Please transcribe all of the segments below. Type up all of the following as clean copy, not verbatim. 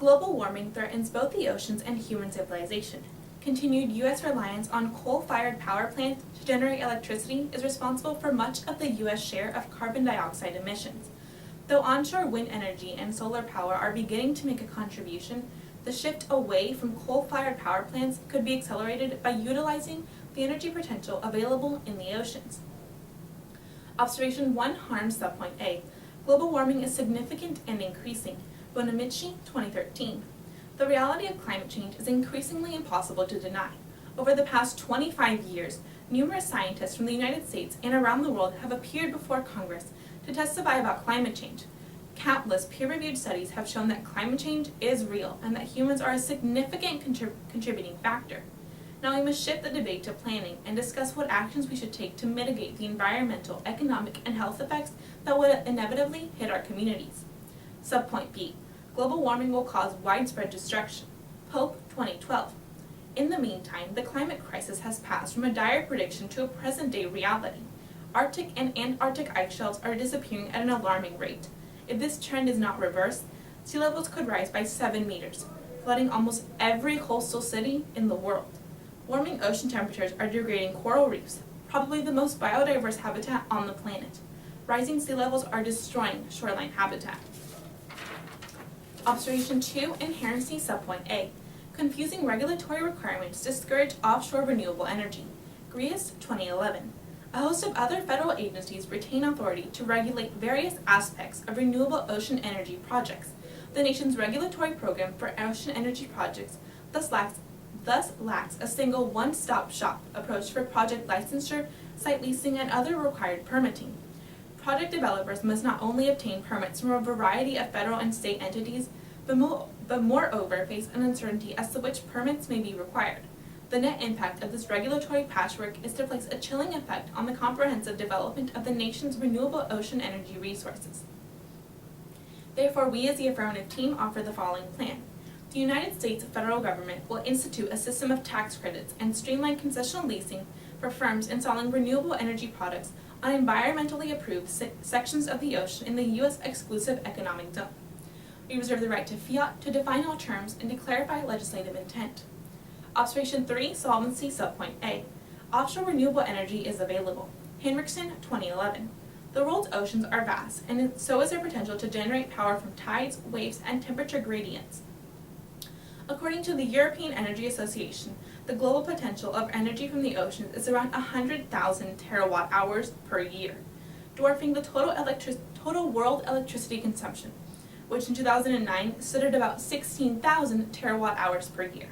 Global warming threatens both the oceans and human civilization. Continued U.S. reliance on coal-fired power plants to generate electricity is responsible for much of the U.S. share of carbon dioxide emissions. Though onshore wind energy and solar power are beginning to make a contribution, the shift away from coal-fired power plants could be accelerated by utilizing the energy potential available in the oceans. Observation 1 harms subpoint A. Global warming is significant and increasing. Bonamici, 2013. The reality of climate change is increasingly impossible to deny. Over the past 25 years, numerous scientists from the United States and around the world have appeared before Congress to testify about climate change. Countless peer-reviewed studies have shown that climate change is real and that humans are a significant contributing factor. Now we must shift the debate to planning and discuss what actions we should take to mitigate the environmental, economic, and health effects that would inevitably hit our communities. Subpoint B. Global warming will cause widespread destruction. Pope, 2012. In the meantime, the climate crisis has passed from a dire prediction to a present-day reality. Arctic and Antarctic ice shelves are disappearing at an alarming rate. If this trend is not reversed, sea levels could rise by 7 meters, flooding almost every coastal city in the world. Warming ocean temperatures are degrading coral reefs, probably the most biodiverse habitat on the planet. Rising sea levels are destroying shoreline habitat. Observation 2 inherency subpoint A. Confusing regulatory requirements discourage offshore renewable energy. Grius, 2011. A host of other federal agencies retain authority to regulate various aspects of renewable ocean energy projects. The nation's regulatory program for ocean energy projects thus lacks a single one-stop shop approach for project licensure, site leasing, and other required permitting. Project developers must not only obtain permits from a variety of federal and state entities, but moreover face an uncertainty as to which permits may be required. The net impact of this regulatory patchwork is to place a chilling effect on the comprehensive development of the nation's renewable ocean energy resources. Therefore, we as the affirmative team offer the following plan. The United States federal government will institute a system of tax credits and streamline concessional leasing for firms installing renewable energy products on environmentally approved sections of the ocean in the U.S. exclusive economic zone. We reserve the right to fiat, to define all terms, and to clarify legislative intent. Observation 3, solvency subpoint A. Offshore renewable energy is available. Henriksen, 2011. The world's oceans are vast, and so is their potential to generate power from tides, waves, and temperature gradients. According to the European Energy Association, the global potential of energy from the oceans is around 100,000 terawatt-hours per year, dwarfing the total world electricity consumption, which in 2009 stood at about 16,000 terawatt-hours per year.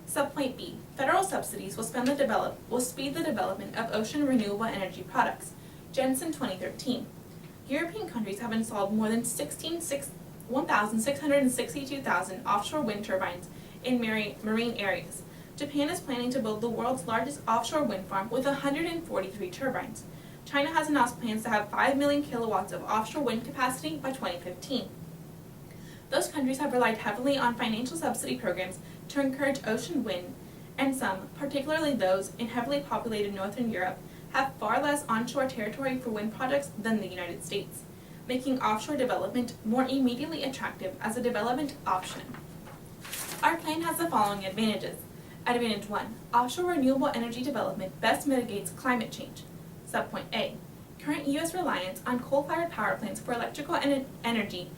Subpoint B. Federal subsidies will speed the development of ocean renewable energy products. Jensen, 2013. European countries have installed more than 1,662,000 offshore wind turbines in marine areas. Japan is planning to build the world's largest offshore wind farm with 143 turbines. China has announced plans to have 5 million kilowatts of offshore wind capacity by 2015. Those countries have relied heavily on financial subsidy programs to encourage ocean wind, and some, particularly those in heavily populated northern Europe, have far less onshore territory for wind projects than the United States, making offshore development more immediately attractive as a development option. Our plan has the following advantages. Advantage 1. Offshore renewable energy development best mitigates climate change. Subpoint A. Current U.S. reliance on coal-fired power plants for electrical energy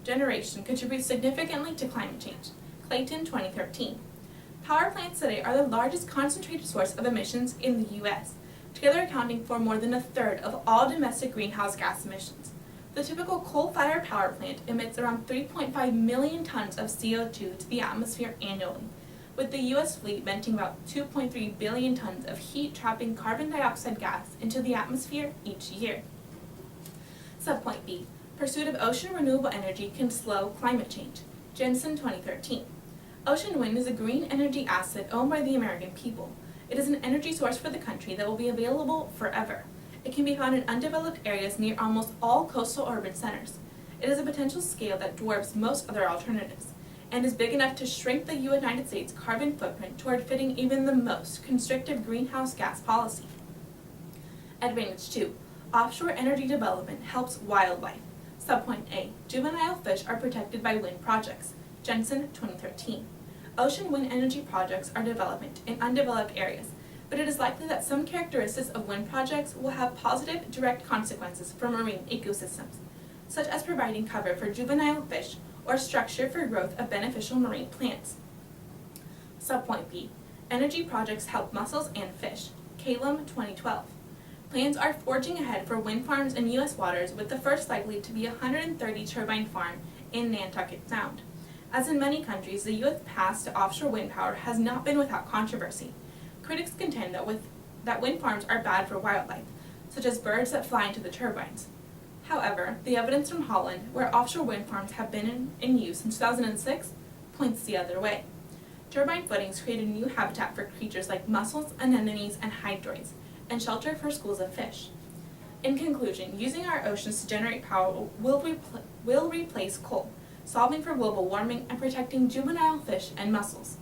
generation contributes significantly to climate change. Clayton, 2013. Power plants today are the largest concentrated source of emissions in the U.S., together accounting for more than a third of all domestic greenhouse gas emissions. The typical coal-fired power plant emits around 3.5 million tons of CO2 to the atmosphere annually, with the U.S. fleet venting about 2.3 billion tons of heat-trapping carbon dioxide gas into the atmosphere each year. Subpoint B. Pursuit of ocean renewable energy can slow climate change. Jensen, 2013. Ocean wind is a green energy asset owned by the American people. It is an energy source for the country that will be available forever. It can be found in undeveloped areas near almost all coastal urban centers. It is a potential scale that dwarfs most other alternatives, and is big enough to shrink the United States carbon footprint toward fitting even the most constrictive greenhouse gas policy. Advantage 2. Offshore energy development helps wildlife. Subpoint A. Juvenile fish are protected by wind projects. Jensen, 2013. Ocean wind energy projects are development in undeveloped areas, but it is likely that some characteristics of wind projects will have positive direct consequences for marine ecosystems, such as providing cover for juvenile fish or structure for growth of beneficial marine plants. Subpoint B. Energy projects help mussels and fish. Calum, 2012. Plans are forging ahead for wind farms in U.S. waters, with the first likely to be a 130 turbine farm in Nantucket Sound. As in many countries, the U.S. path to offshore wind power has not been without controversy. Critics contend that wind farms are bad for wildlife, such as birds that fly into the turbines. However, the evidence from Holland, where offshore wind farms have been in use since 2006, points the other way. Turbine footings create a new habitat for creatures like mussels, anemones, and hydroids, and shelter for schools of fish. In conclusion, using our oceans to generate power will replace coal, solving for global warming and protecting juvenile fish and mussels.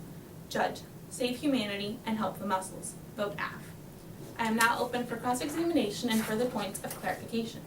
Judge, save humanity, and help the mussels. Vote AF. I am now open for cross-examination and further points of clarification.